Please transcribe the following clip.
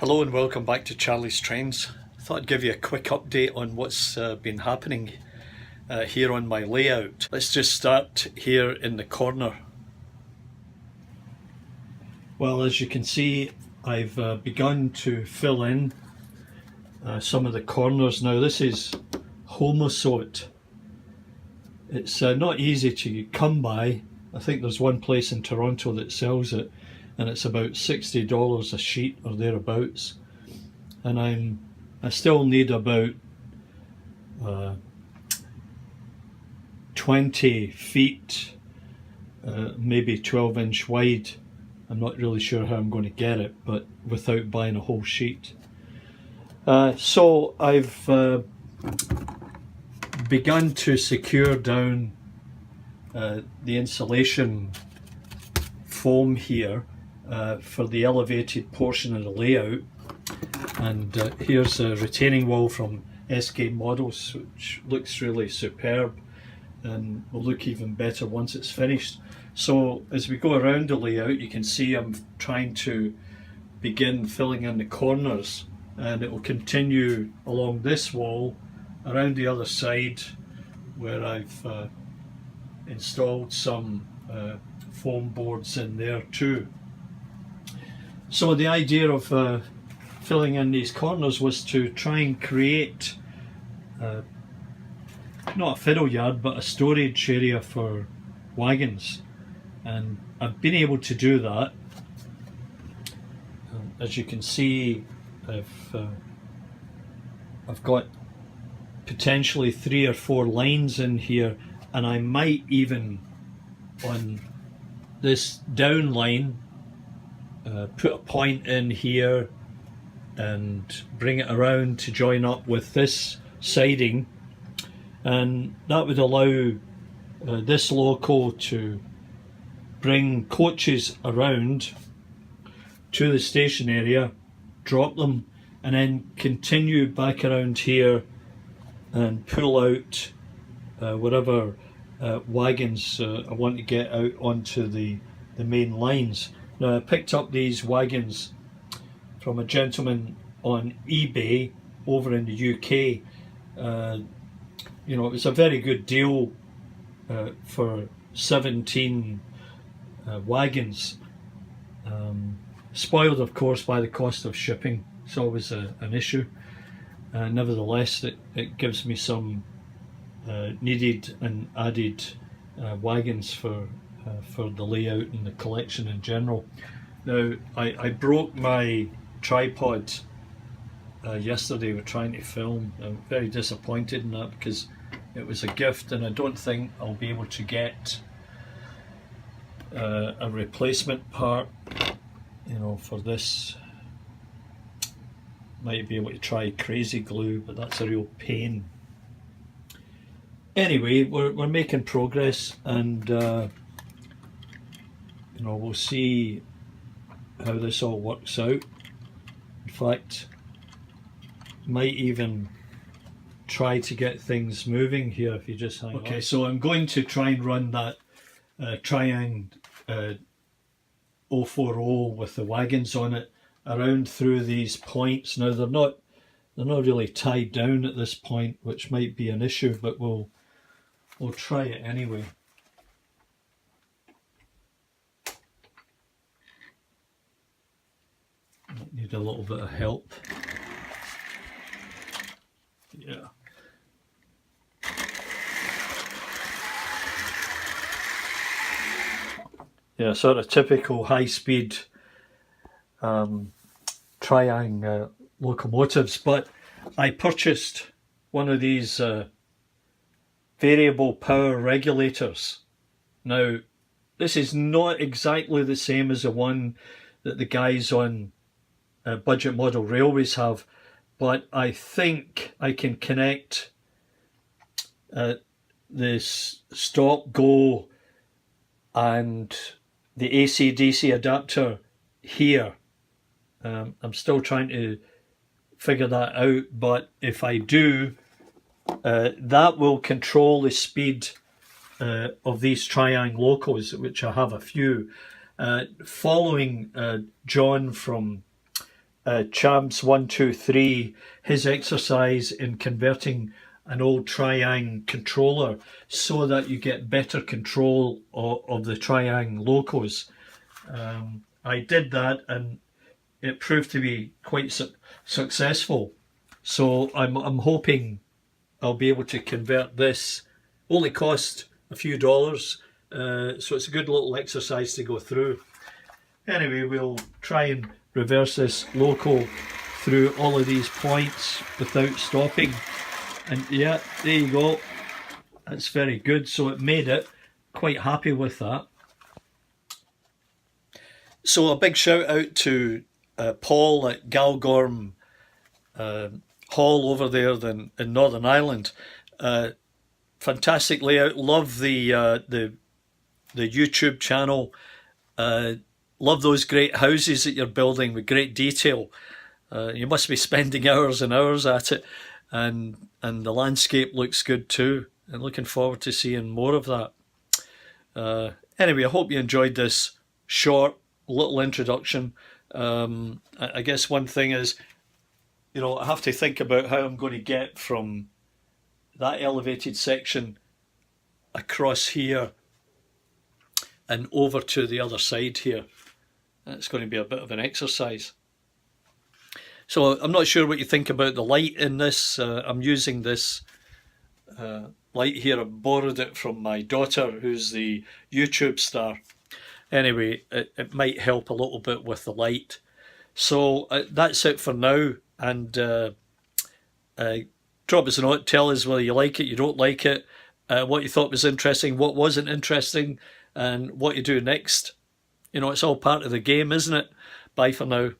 Hello and welcome back to Charlie's Trends. I thought I'd give you a quick update on what's been happening here on my layout. Let's just start here in the corner. Well, as you can see, I've begun to fill in some of the corners. Now this is Homosot. It's not easy to come by. I think there's one place in Toronto that sells it, and it's about $60 a sheet or thereabouts. And I still need about 20 feet, maybe 12-inch wide. I'm not really sure how I'm going to get it, but without buying a whole sheet. So I've begun to secure down the insulation foam here for the elevated portion of the layout. And here's a retaining wall from SK Models, which looks really superb and will look even better once it's finished. So as we go around the layout, you can see I'm trying to begin filling in the corners, and it will continue along this wall around the other side where I've installed some foam boards in there too. So the idea of filling in these corners was to try and create not a fiddle yard, but a storage area for wagons, and I've been able to do that. As you can see, I've got potentially 3 or 4 lines in here, and I might even on this down line put a point in here and bring it around to join up with this siding, and that would allow this loco to bring coaches around to the station area, drop them, and then continue back around here and pull out whatever wagons I want to get out onto the main lines. Now I picked up these wagons from a gentleman on eBay over in the UK. You know, it was a very good deal for 17 wagons. Spoiled of course by the cost of shipping. It's always an issue. Nevertheless, it gives me some needed and added wagons for the layout and the collection in general. Now I broke my tripod yesterday with trying to film. I'm very disappointed in that because it was a gift, and I don't think I'll be able to get a replacement part, you know, for this. Might be able to try crazy glue, but that's a real pain. Anyway, we're making progress, and you know, we'll see how this all works out. In fact, might even try to get things moving here if you just hang on. Okay, so I'm going to try and run that Triang 040 with the wagons on it around through these points. Now they're not really tied down at this point, which might be an issue, but we'll try it anyway. Might need a little bit of help. Yeah. Yeah, sort of typical high-speed Triang locomotives, but I purchased one of these variable power regulators. Now, this is not exactly the same as the one that the guys on budget model railways have, but I think I can connect this stop, go and the AC-DC adapter here. I'm still trying to figure that out, but if I do, that will control the speed of these Triang Locos, which I have a few. Following John from Champs123, his exercise in converting an old Triang controller so that you get better control of the Triang Locos. I did that and it proved to be quite successful. So I'm hoping I'll be able to convert this. Only cost a few dollars, so it's a good little exercise to go through. Anyway, we'll try and reverse this loco through all of these points without stopping. And yeah, there you go. That's very good. So it made it. Quite happy with that. So a big shout out to Paul at Galgorm Hall over there in Northern Ireland. Fantastic layout. Love the YouTube channel. Love those great houses that you're building with great detail. You must be spending hours and hours at it, and the landscape looks good too. And looking forward to seeing more of that. Anyway, I hope you enjoyed this short little introduction. I guess one thing is, I have to think about how I'm going to get from that elevated section across here and over to the other side here. It's going to be a bit of an exercise. So I'm not sure what you think about the light in this. I'm using this light here. I borrowed it from my daughter, who's the YouTube star. Anyway, it might help a little bit with the light. So that's it for now. And drop us a note. Tell us whether you like it, you don't like it, what you thought was interesting, what wasn't interesting, and what you do next. It's all part of the game, isn't it? Bye for now.